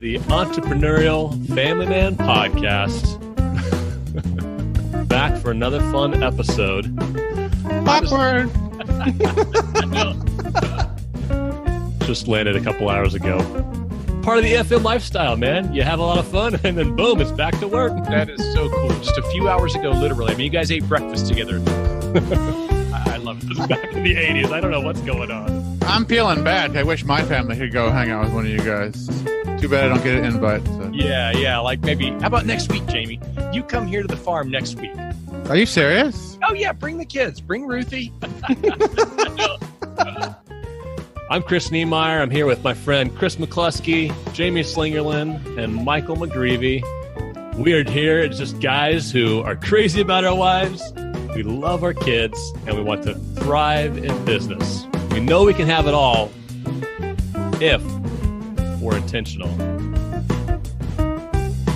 The Entrepreneurial Family Man Podcast. Back for another fun episode. Awkward. Just landed a couple hours ago. Part of the FM lifestyle, man. You have a lot of fun, and then boom, it's back to work. That is so cool. Just a few hours ago, literally. I mean, you guys ate breakfast together. I love it. It's back in the 80s. I don't know what's going on. I'm feeling bad. I wish my family could go hang out with one of you guys. Too bad I don't get an invite. So. Yeah. Like maybe, how about next week, Jamie? You come here to the farm next week. Are you serious? Oh, yeah. Bring the kids. Bring Ruthie. I'm Chris Niemeyer. I'm here with my friend Chris McCluskey, Jamie Slingerland, and Michael McGreevy. We are here. It's just guys who are crazy about our wives. We love our kids, and we want to thrive in business. We know we can have it all if we're intentional.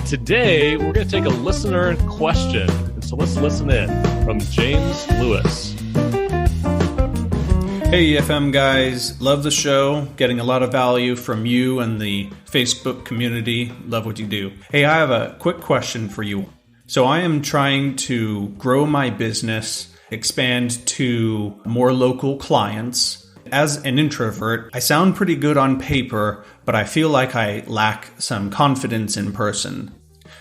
Today, we're going to take a listener question. So let's listen in from James Lewis. Hey, EFM guys. Love the show. Getting a lot of value from you and the Facebook community. Love what you do. Hey, I have a quick question for you. So I am trying to grow my business, expand to more local clients. As an introvert, I sound pretty good on paper, but I feel like I lack some confidence in person.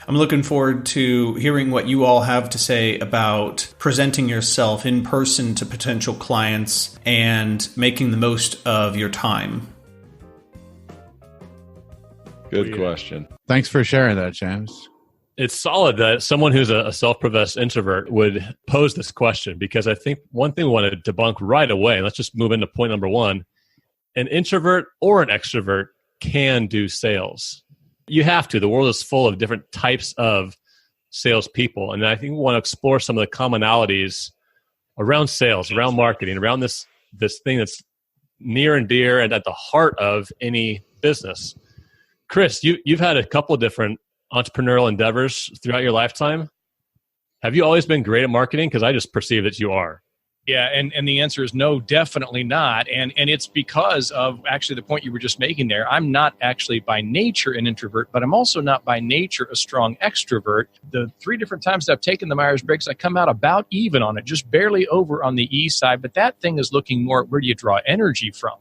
I'm looking forward to hearing what you all have to say about presenting yourself in person to potential clients and making the most of your time. Good question. Thanks for sharing that, James. It's solid that someone who's a self-professed introvert would pose this question, because I think one thing we want to debunk right away, let's just move into point number one, an introvert or an extrovert can do sales. You have to. The world is full of different types of salespeople. And I think we want to explore some of the commonalities around sales, around marketing, around this thing that's near and dear and at the heart of any business. Chris, you've had a couple of different entrepreneurial endeavors throughout your lifetime. Have you always been great at marketing? Because I just perceive that you are. Yeah, and the answer is no, definitely not. And it's because of actually the point you were just making there. I'm not actually by nature an introvert, but I'm also not by nature a strong extrovert. The 3 different times that I've taken the Myers-Briggs, I come out about even on it, just barely over on the E side. But that thing is looking more at where do you draw energy from?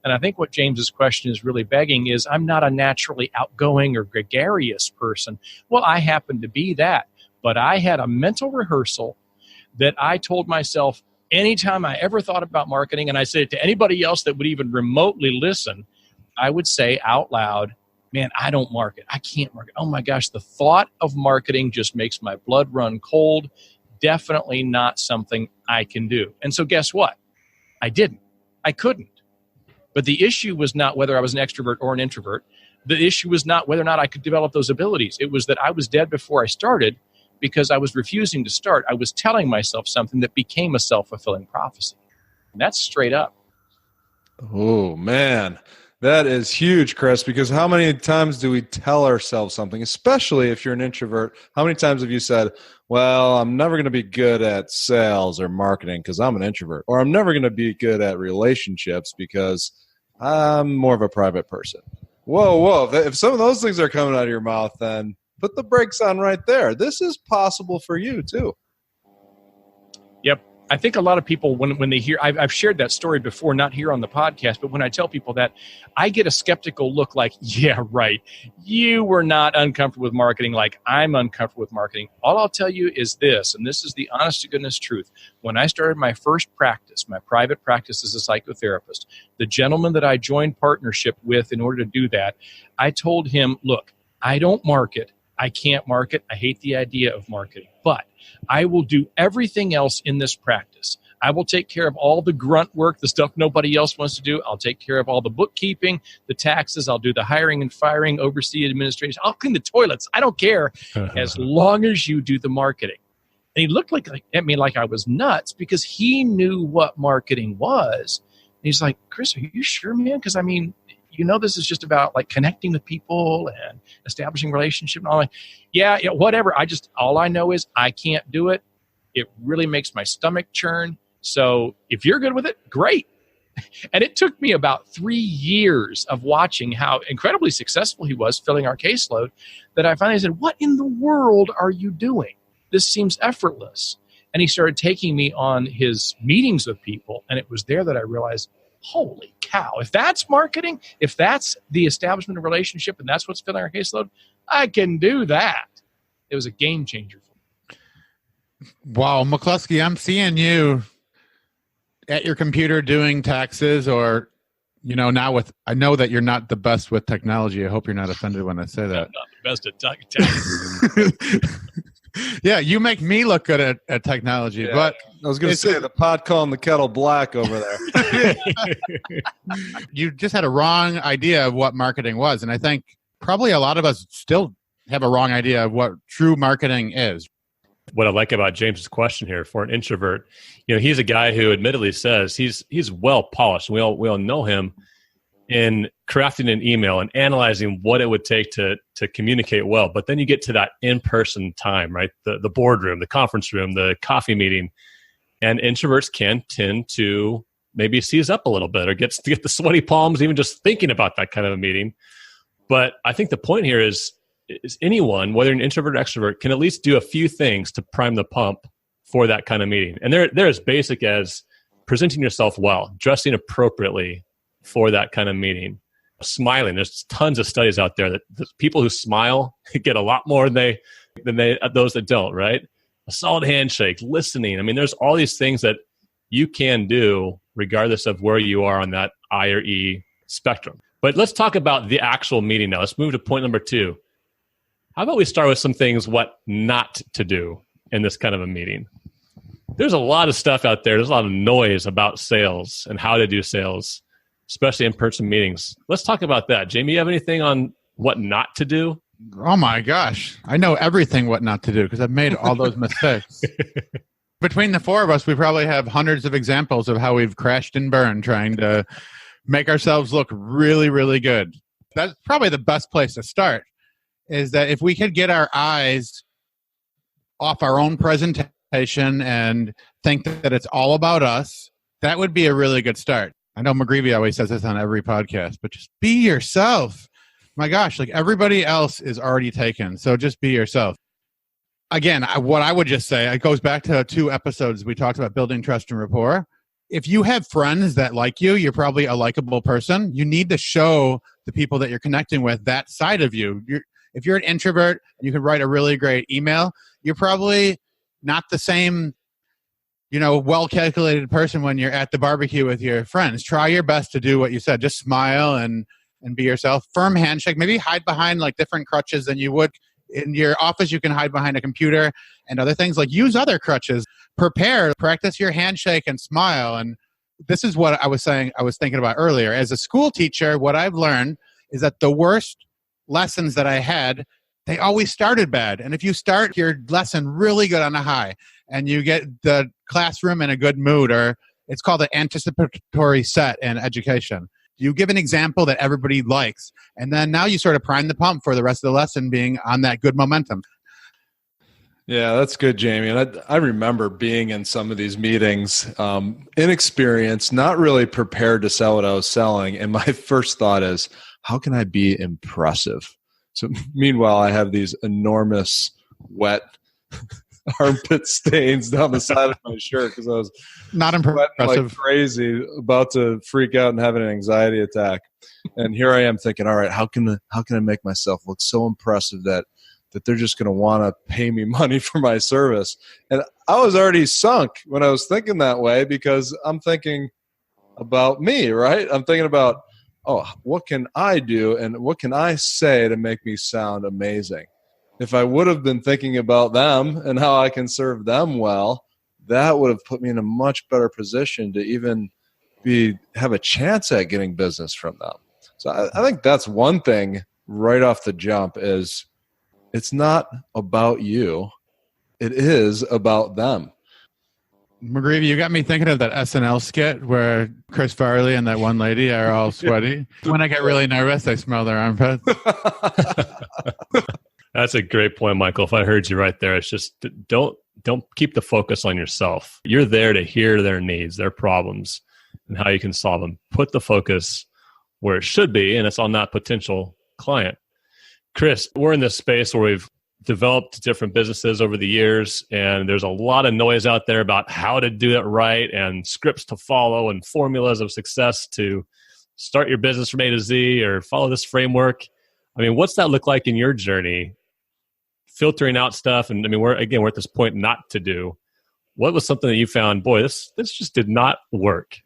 And I think what James's question is really begging is I'm not a naturally outgoing or gregarious person. Well, I happen to be that. But I had a mental rehearsal that I told myself, anytime I ever thought about marketing, and I said it to anybody else that would even remotely listen, I would say out loud, man, I don't market. I can't market. Oh my gosh, the thought of marketing just makes my blood run cold. Definitely not something I can do. And so guess what? I didn't. I couldn't. But the issue was not whether I was an extrovert or an introvert. The issue was not whether or not I could develop those abilities. It was that I was dead before I started, because I was refusing to start. I was telling myself something that became a self-fulfilling prophecy. And that's straight up. Oh, man. That is huge, Chris, because how many times do we tell ourselves something, especially if you're an introvert? How many times have you said, well, I'm never going to be good at sales or marketing because I'm an introvert, or I'm never going to be good at relationships because I'm more of a private person? Whoa. If some of those things are coming out of your mouth, then put the brakes on right there. This is possible for you too. Yep. I think a lot of people, when they hear, I've shared that story before, not here on the podcast, but when I tell people that, I get a skeptical look like, yeah, right. You were not uncomfortable with marketing like I'm uncomfortable with marketing. All I'll tell you is this, and this is the honest to goodness truth. When I started my first practice, my private practice as a psychotherapist, the gentleman that I joined partnership with in order to do that, I told him, look, I don't market. I can't market. I hate the idea of marketing, but I will do everything else in this practice. I will take care of all the grunt work, the stuff nobody else wants to do. I'll take care of all the bookkeeping, the taxes. I'll do the hiring and firing, oversee administration. I'll clean the toilets. I don't care as long as you do the marketing. And he looked at me like I was nuts because he knew what marketing was. And he's like, Chris, are you sure, man? Because I mean, this is just about like connecting with people and establishing relationships. And all that. Yeah, whatever. All I know is I can't do it. It really makes my stomach churn. So if you're good with it, great. And it took me about 3 years of watching how incredibly successful he was filling our caseload that I finally said, what in the world are you doing? This seems effortless. And he started taking me on his meetings with people. And it was there that I realized, holy cow, if that's marketing, if that's the establishment of relationship, and that's what's filling our caseload, I can do that. It was a game changer for me. Wow, McCluskey, I'm seeing you at your computer doing taxes, or now I know that you're not the best with technology. I hope you're not offended when I say that. I'm not the best at taxes. Yeah, you make me look good at technology. Yeah, but I was going to say the pot calling the kettle black over there. You just had a wrong idea of what marketing was. And I think probably a lot of us still have a wrong idea of what true marketing is. What I like about James's question here for an introvert, he's a guy who admittedly says he's well polished. We all know him in crafting an email and analyzing what it would take to communicate well. But then you get to that in-person time, right? The boardroom, the conference room, the coffee meeting, and introverts can tend to maybe seize up a little bit or get the sweaty palms even just thinking about that kind of a meeting. But I think the point here is anyone, whether an introvert or extrovert, can at least do a few things to prime the pump for that kind of meeting. And they're as basic as presenting yourself well, dressing appropriately for that kind of meeting, smiling. There's tons of studies out there that people who smile get a lot more than those that don't, right? A solid handshake, listening. I mean, there's all these things that you can do regardless of where you are on that I or E spectrum. But let's talk about the actual meeting now. Let's move to point number 2. How about we start with some things what not to do in this kind of a meeting? There's a lot of stuff out there. There's a lot of noise about sales and how to do sales, especially in-person meetings. Let's talk about that. Jamie, you have anything on what not to do? Oh my gosh. I know everything what not to do because I've made all those mistakes. Between the 4 of us, we probably have hundreds of examples of how we've crashed and burned trying to make ourselves look really, really good. That's probably the best place to start, is that if we could get our eyes off our own presentation and think that it's all about us, that would be a really good start. I know McGreevy always says this on every podcast, but just be yourself. My gosh, like everybody else is already taken, so just be yourself. Again, what I would just say, it goes back to 2 episodes we talked about building trust and rapport. If you have friends that like you, you're probably a likable person. You need to show the people that you're connecting with that side of you. If you're an introvert and you can write a really great email, you're probably not the same, well-calculated person when you're at the barbecue with your friends. Try your best to do what you said. Just smile and be yourself. Firm handshake. Maybe hide behind like different crutches than you would in your office. You can hide behind a computer and other things. Like use other crutches. Practice your handshake and smile. And this is what I was thinking about earlier. As a school teacher, what I've learned is that the worst lessons that I had, they always started bad. And if you start your lesson really good on a high and you get the classroom in a good mood, or it's called an anticipatory set in education. You give an example that everybody likes, and then now you sort of prime the pump for the rest of the lesson being on that good momentum. Yeah, that's good, Jamie. And I remember being in some of these meetings, inexperienced, not really prepared to sell what I was selling. And my first thought is, how can I be impressive? So meanwhile, I have these enormous wet armpit stains down the side of my shirt because I was not impressive, like crazy, about to freak out and have an anxiety attack. And here I am thinking, all right, how can I make myself look so impressive that they're just going to want to pay me money for my service? And I was already sunk when I was thinking that way because I'm thinking about me, right? I'm thinking about, oh, what can I do and what can I say to make me sound amazing? If I would have been thinking about them and how I can serve them well, that would have put me in a much better position to even have a chance at getting business from them. So I think that's one thing right off the jump is it's not about you. It is about them. McGreevy, you got me thinking of that SNL skit where Chris Farley and that one lady are all sweaty. When I get really nervous, I smell their armpits. That's a great point, Michael. If I heard you right there, it's just don't keep the focus on yourself. You're there to hear their needs, their problems, and how you can solve them. Put the focus where it should be, and it's on that potential client. Chris, we're in this space where we've developed different businesses over the years, and there's a lot of noise out there about how to do it right and scripts to follow and formulas of success to start your business from A to Z or follow this framework. I mean, what's that look like in your journey? Filtering out stuff, and I mean, we're at this point not to do. What was something that you found, boy, this just did not work?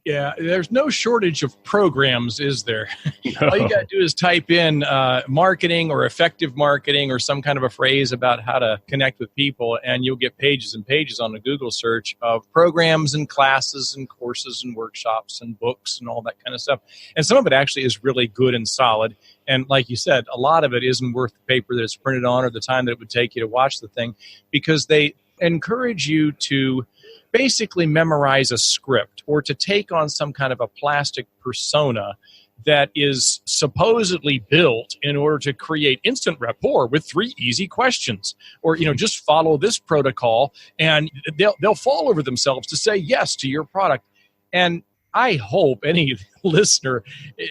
Yeah, there's no shortage of programs, is there? No. All you got to do is type in marketing or effective marketing or some kind of a phrase about how to connect with people, and you'll get pages and pages on a Google search of programs and classes and courses and workshops and books and all that kind of stuff. And some of it actually is really good and solid. And like you said, a lot of it isn't worth the paper that it's printed on or the time that it would take you to watch the thing, because they encourage you to basically memorize a script or to take on some kind of a plastic persona that is supposedly built in order to create instant rapport with 3 easy questions, or just follow this protocol and they'll fall over themselves to say yes to your product. And I hope any listener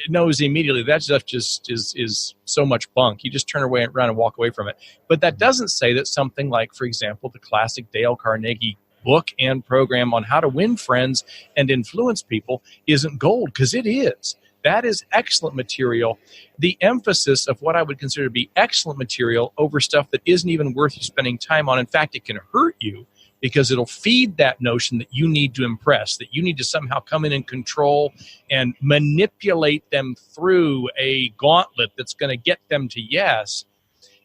knows immediately that stuff just is so much bunk. You just turn around and walk away from it. But that doesn't say that something like, for example, the classic Dale Carnegie book and program on how to win friends and influence people isn't gold, because it is. That is excellent material. The emphasis of what I would consider to be excellent material over stuff that isn't even worth you spending time on. In fact, it can hurt you, because it'll feed that notion that you need to impress, that you need to somehow come in and control and manipulate them through a gauntlet that's going to get them to yes,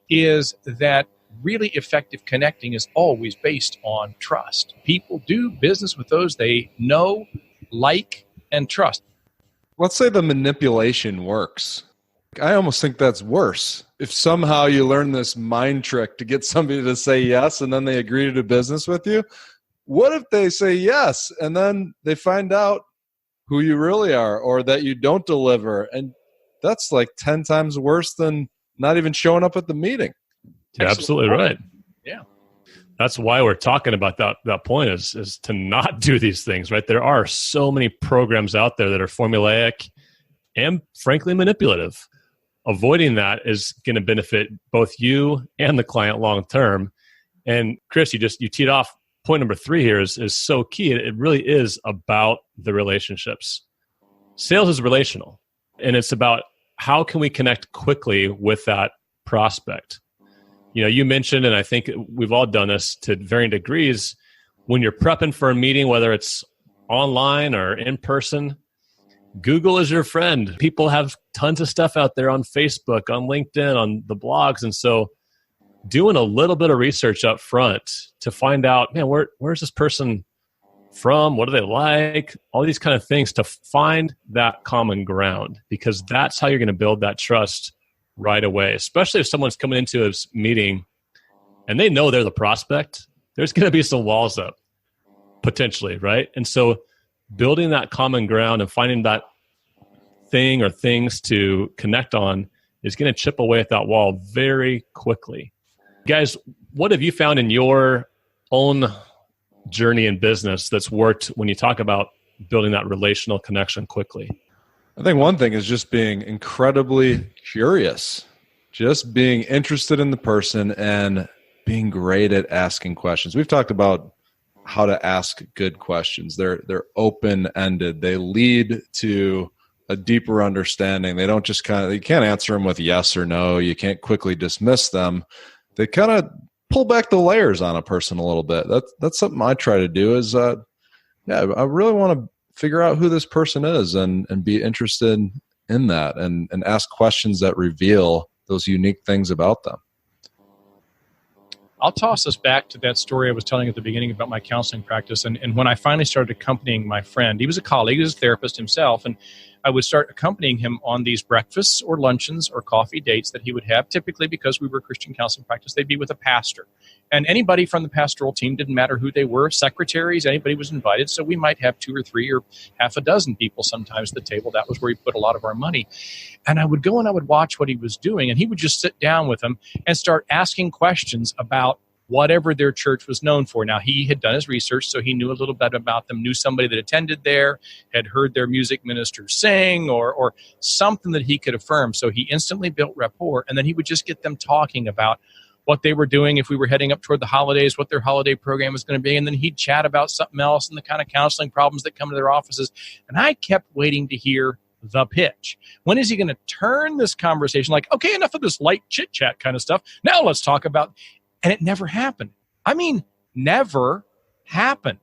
is that really effective connecting is always based on trust. People do business with those they know, like, and trust. Let's say the manipulation works. I almost think that's worse. If somehow you learn this mind trick to get somebody to say yes and then they agree to do business with you, what if they say yes and then they find out who you really are or that you don't deliver? And that's like 10 times worse than not even showing up at the meeting. You're absolutely right. Yeah. That's why we're talking about that point is to not do these things, right? There are so many programs out there that are formulaic and frankly manipulative. Avoiding that is going to benefit both you and the client long term. And Chris, you teed off point number 3 here is so key. It really is about the relationships. Sales is relational, and it's about how can we connect quickly with that prospect. You mentioned, and I think we've all done this to varying degrees, when you're prepping for a meeting, whether it's online or in person, Google is your friend. People have tons of stuff out there on Facebook, on LinkedIn, on the blogs. And so doing a little bit of research up front to find out, man, where's this person from? What do they like? All these kind of things to find that common ground, because that's how you're going to build that trust right away, especially if someone's coming into a meeting and they know they're the prospect. There's going to be some walls up potentially, right? And so building that common ground and finding that thing or things to connect on is going to chip away at that wall very quickly. Guys, what have you found in your own journey in business that's worked when you talk about building that relational connection quickly? I think one thing is just being incredibly curious, just being interested in the person and being great at asking questions. We've talked about how to ask good questions. They're open-ended. They lead to a deeper understanding. They don't just you can't answer them with yes or no. You can't quickly dismiss them. They kind of pull back the layers on a person a little bit. That's something I try to do is, I really want to figure out who this person is and be interested in that and ask questions that reveal those unique things about them. I'll toss us back to that story I was telling at the beginning about my counseling practice. And when I finally started accompanying my friend, he was a colleague, he was a therapist himself, and I would start accompanying him on these breakfasts or luncheons or coffee dates that he would have. Typically, because we were a Christian counseling practice, they'd be with a pastor. And anybody from the pastoral team, didn't matter who they were, secretaries, anybody was invited. So we might have 2 or 3 or half a dozen people sometimes at the table. That was where we put a lot of our money. And I would go and I would watch what he was doing. And he would just sit down with them and start asking questions about whatever their church was known for. Now, he had done his research, so he knew a little bit about them, knew somebody that attended there, had heard their music minister sing, or something that he could affirm. So he instantly built rapport, and then he would just get them talking about what they were doing if we were heading up toward the holidays, what their holiday program was going to be, and then he'd chat about something else and the kind of counseling problems that come to their offices. And I kept waiting to hear the pitch. When is he going to turn this conversation like, okay, enough of this light chit-chat kind of stuff. Now let's talk about... And it never happened. I mean, never happened.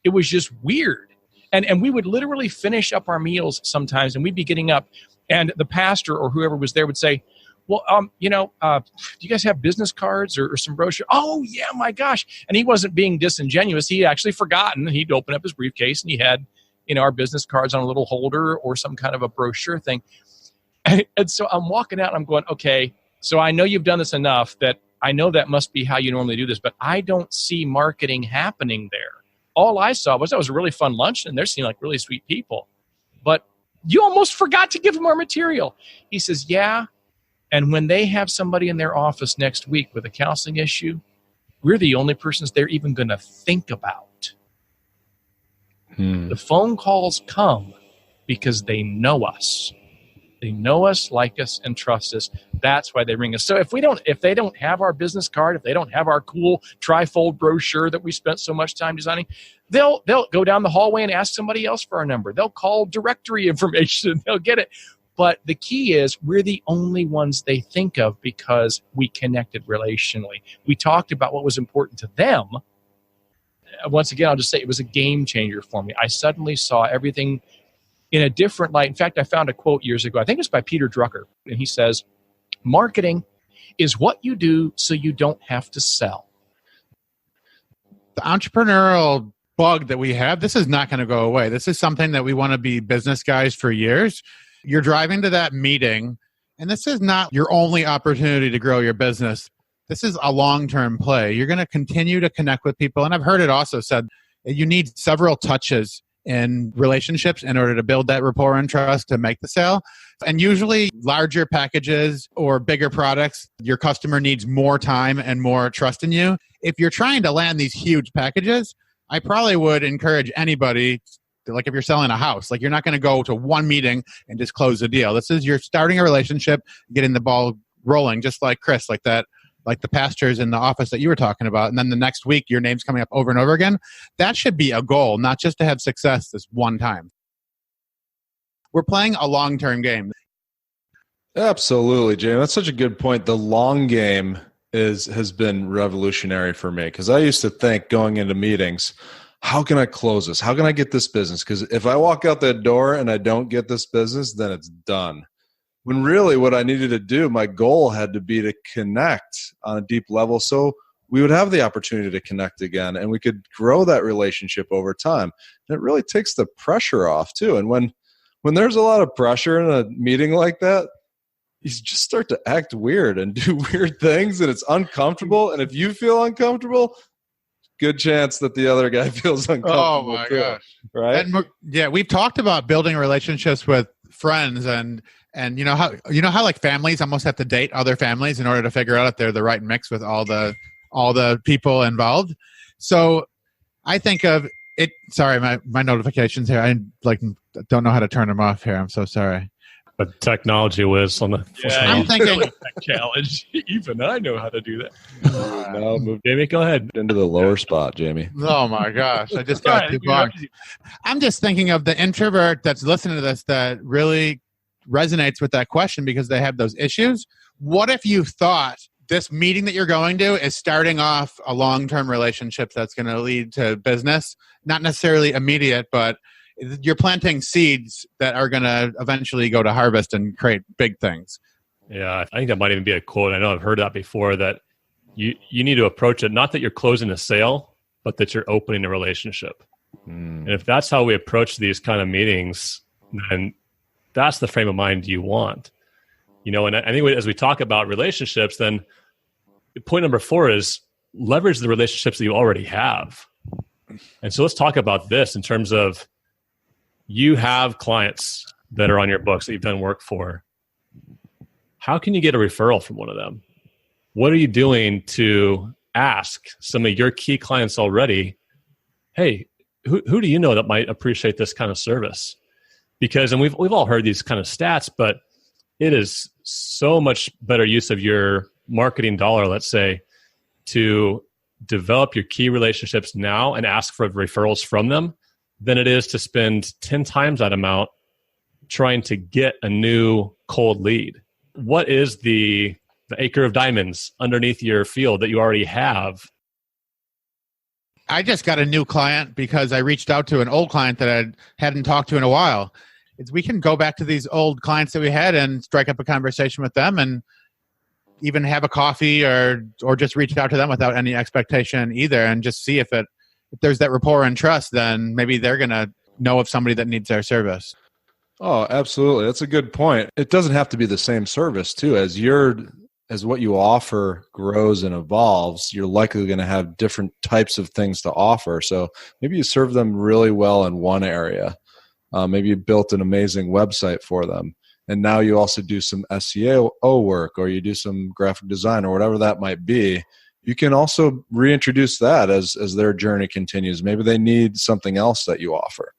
It was just weird. And we would literally finish up our meals sometimes, and we'd be getting up, and the pastor or whoever was there would say, well, do you guys have business cards or some brochure? Oh, yeah, my gosh. And he wasn't being disingenuous. He had actually forgotten. He'd open up his briefcase, and he had, our business cards on a little holder or some kind of a brochure thing. And so I'm walking out, and I'm going, okay, so I know you've done this enough that I know that must be how you normally do this, but I don't see marketing happening there. All I saw was that was a really fun lunch, and they seemed like really sweet people. But you almost forgot to give them our material. He says, yeah, and when they have somebody in their office next week with a counseling issue, we're the only persons they're even going to think about. The phone calls come because they know us. They know us, like us, and trust us. That's why they ring us. So if they don't have our business card, if they don't have our cool trifold brochure that we spent so much time designing, they'll go down the hallway and ask somebody else for our number. They'll call directory information. They'll get it. But the key is we're the only ones they think of because we connected relationally. We talked about what was important to them. Once again, I'll just say it was a game changer for me. I suddenly saw everything in a different light. In fact, I found a quote years ago. I think it's by Peter Drucker. And he says, marketing is what you do so you don't have to sell. The entrepreneurial bug that we have, this is not going to go away. This is something that we want to be business guys for years. You're driving to that meeting, and this is not your only opportunity to grow your business. This is a long-term play. You're going to continue to connect with people. And I've heard it also said you need several touches in relationships in order to build that rapport and trust to make the sale. And usually larger packages or bigger products, your customer needs more time and more trust in you. If you're trying to land these huge packages, I probably would encourage anybody, like if you're selling a house, like you're not going to go to one meeting and just close the deal. This is you're starting a relationship, getting the ball rolling, just like Chris, like that. Like the pastors in the office that you were talking about, and then the next week your name's coming up over and over again. That should be a goal, not just to have success this one time. We're playing a long-term game. Absolutely, Jamie. That's such a good point. The long game has been revolutionary for me because I used to think going into meetings, how can I close this? How can I get this business? Because if I walk out that door and I don't get this business, then it's done. When really what I needed to do, my goal had to be to connect on a deep level so we would have the opportunity to connect again and we could grow that relationship over time. And it really takes the pressure off too. And when there's a lot of pressure in a meeting like that, you just start to act weird and do weird things and it's uncomfortable. And if you feel uncomfortable, good chance that the other guy feels uncomfortable. Oh my gosh. Right? And yeah, we've talked about building relationships with friends and you know how like families almost have to date other families in order to figure out if they're the right mix with all the people involved. So I think of it. Sorry, my notifications here. I don't know how to turn them off here. I'm so sorry. But technology whiz on the. Yeah, I'm thinking a challenge. Even I know how to do that. No, move Jamie, go ahead. into the lower spot, Jamie. Oh my gosh, I just got too bugged. I'm just thinking of the introvert that's listening to this that really resonates with that question because they have those issues. What if you thought this meeting that you're going to is starting off a long-term relationship that's going to lead to business? Not necessarily immediate, but you're planting seeds that are going to eventually go to harvest and create big things. Yeah, I think that might even be a quote. I know I've heard that before, that you need to approach it, not that you're closing a sale, but that you're opening a relationship. And if that's how we approach these kind of meetings, then that's the frame of mind you want. And I think as we talk about relationships, then point number 4 is leverage the relationships that you already have. And so let's talk about this in terms of you have clients that are on your books that you've done work for. How can you get a referral from one of them? What are you doing to ask some of your key clients already, hey, who do you know that might appreciate this kind of service? Because, and we've all heard these kind of stats, but it is so much better use of your marketing dollar, let's say, to develop your key relationships now and ask for referrals from them than it is to spend 10 times that amount trying to get a new cold lead. What is the acre of diamonds underneath your field that you already have? I just got a new client because I reached out to an old client that I hadn't talked to in a while. We can go back to these old clients that we had and strike up a conversation with them and even have a coffee or just reach out to them without any expectation either, and just see if there's that rapport and trust, then maybe they're going to know of somebody that needs our service. Oh, absolutely. That's a good point. It doesn't have to be the same service too. As what you offer grows and evolves, you're likely going to have different types of things to offer. So maybe you serve them really well in one area. Maybe you built an amazing website for them, and now you also do some SEO work, or you do some graphic design, or whatever that might be. You can also reintroduce that as their journey continues. Maybe they need something else that you offer.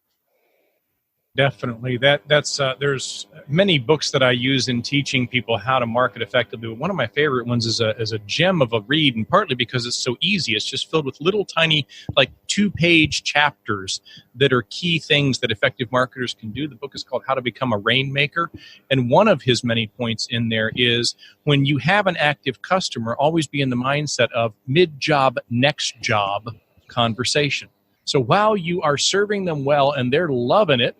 Definitely. There's many books that I use in teaching people how to market effectively. One of my favorite ones is a gem of a read, and partly because it's so easy. It's just filled with little tiny, like 2-page chapters that are key things that effective marketers can do. The book is called How to Become a Rainmaker. And one of his many points in there is, when you have an active customer, always be in the mindset of mid-job, next job conversation. So while you are serving them well and they're loving it,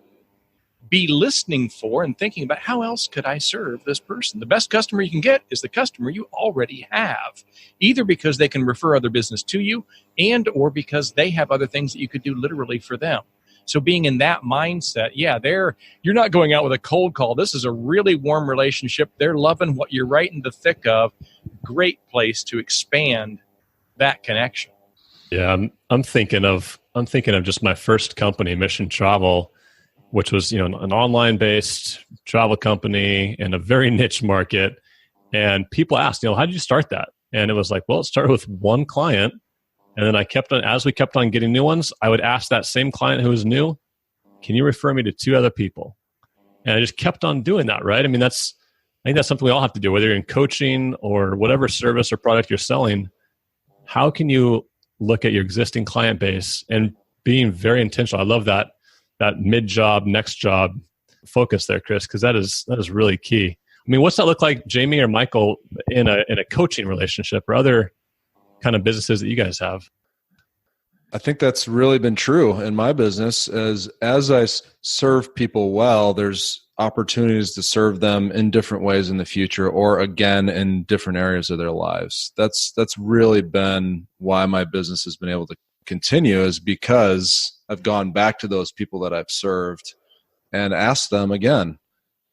be listening for and thinking about, how else could I serve this person? The best customer you can get is the customer you already have, either because they can refer other business to you and or because they have other things that you could do literally for them. So being in that mindset, you're not going out with a cold call. This is a really warm relationship. They're loving what you're right in the thick of. Great place to expand that connection. Yeah, I'm thinking of just my first company, Mission Travel, which was, an online-based travel company in a very niche market. And people asked, how did you start that? And it was like, well, it started with one client. And then as we kept on getting new ones, I would ask that same client who was new, can you refer me to 2 other people? And I just kept on doing that, right? I think that's something we all have to do, whether you're in coaching or whatever service or product you're selling. How can you look at your existing client base and being very intentional? I love that mid-job, next job focus there, Chris, because that is really key. What's that look like, Jamie or Michael, in a coaching relationship or other kind of businesses that you guys have? I think that's really been true in my business. As I serve people well, there's opportunities to serve them in different ways in the future, or again in different areas of their lives. That's really been why my business has been able to continue, is because I've gone back to those people that I've served and asked them again,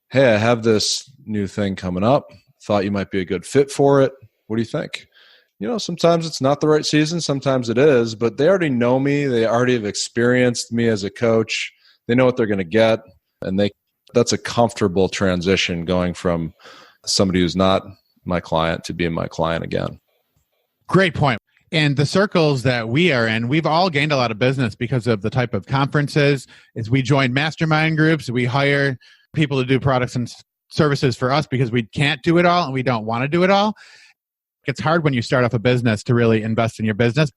hey, I have this new thing coming up. Thought you might be a good fit for it. What do you think? Sometimes it's not the right season. Sometimes it is, but they already know me. They already have experienced me as a coach. They know what they're going to get. And that's a comfortable transition, going from somebody who's not my client to being my client again. Great point. And the circles that we are in, we've all gained a lot of business because of the type of conferences. As we join mastermind groups, we hire people to do products and services for us because we can't do it all and we don't want to do it all. It's hard when you start off a business to really invest in your business.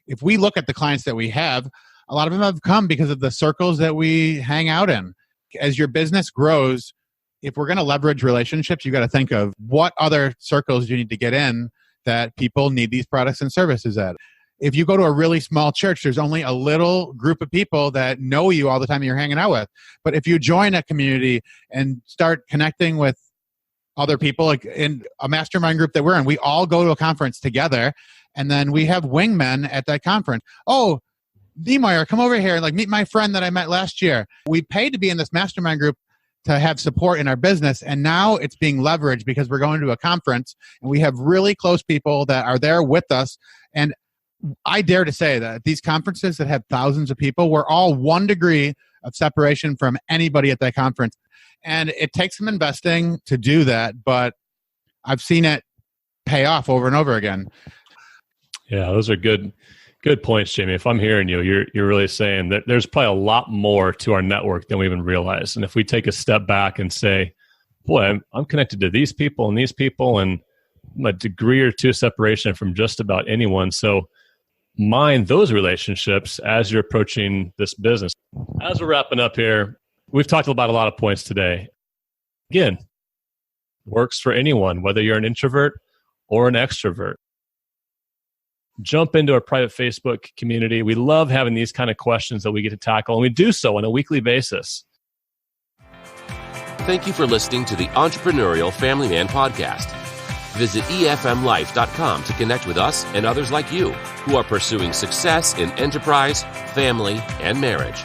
If we look at the clients that we have, a lot of them have come because of the circles that we hang out in. As your business grows, if we're going to leverage relationships, you got to think of what other circles you need to get in that people need these products and services at. If you go to a really small church, there's only a little group of people that know you all the time you're hanging out with. But if you join a community and start connecting with other people, like in a mastermind group that we're in, we all go to a conference together, and then we have wingmen at that conference. Oh, Niemeyer, come over here and meet my friend that I met last year. We paid to be in this mastermind group to have support in our business, and now it's being leveraged because we're going to a conference and we have really close people that are there with us. And I dare to say that these conferences that have thousands of people, we're all 1 degree of separation from anybody at that conference. And it takes some investing to do that, but I've seen it pay off over and over again. Yeah, those are good points, Jamie. If I'm hearing you, you're really saying that there's probably a lot more to our network than we even realize. And if we take a step back and say, boy, I'm connected to these people, and a degree or two separation from just about anyone. So mind those relationships as you're approaching this business. As we're wrapping up here, we've talked about a lot of points today. Again, works for anyone, whether you're an introvert or an extrovert. Jump into our private Facebook community. We love having these kind of questions that we get to tackle, and we do so on a weekly basis. Thank you for listening to the Entrepreneurial Family Man Podcast. Visit efmlife.com to connect with us and others like you who are pursuing success in enterprise, family, and marriage.